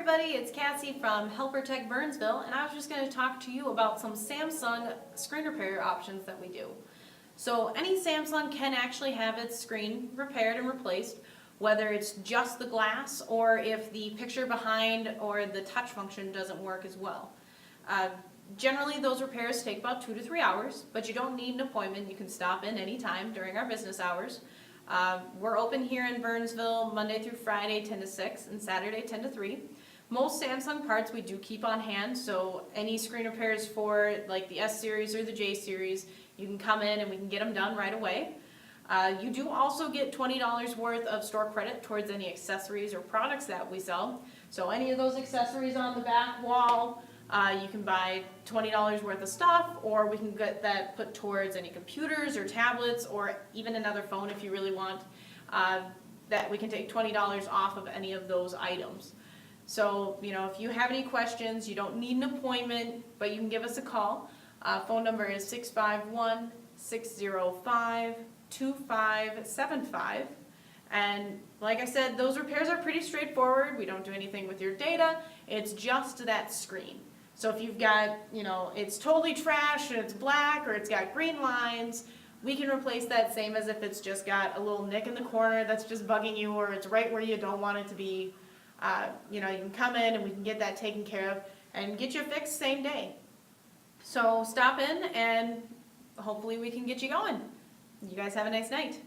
everybody, it's Cassie from HelperTech Burnsville, and I was just going to talk to you about some Samsung screen repair options that we do. So any Samsung can actually have its screen repaired and replaced, whether it's just the glass or if the picture behind or the touch function doesn't work as well. Generally those repairs take about 2 to 3 hours, but you don't need an appointment. You can stop in anytime during our business hours. We're open here in Burnsville Monday through Friday 10 to 6 and Saturday 10 to 3. Most Samsung parts we do keep on hand, so any screen repairs for like the S series or the J series, you can come in and we can get them done right away. You do also get $20 worth of store credit towards any accessories or products that we sell. So any of those accessories on the back wall, you can buy $20 worth of stuff, or we can get that put towards any computers or tablets or even another phone if you really want, that we can take $20 off of any of those items. So, if you have any questions, you don't need an appointment, but you can give us a call. Phone number is 651-605-2575. And like I said, those repairs are pretty straightforward. We don't do anything with your data. It's just that screen. So if you've got, it's totally trashed and it's black or it's got green lines, we can replace that same as if it's just got a little nick in the corner that's just bugging you, or it's right where you don't want it to be. You can come in and we can get that taken care of and get you fixed same day. So stop in and hopefully we can get you going. You guys have a nice night.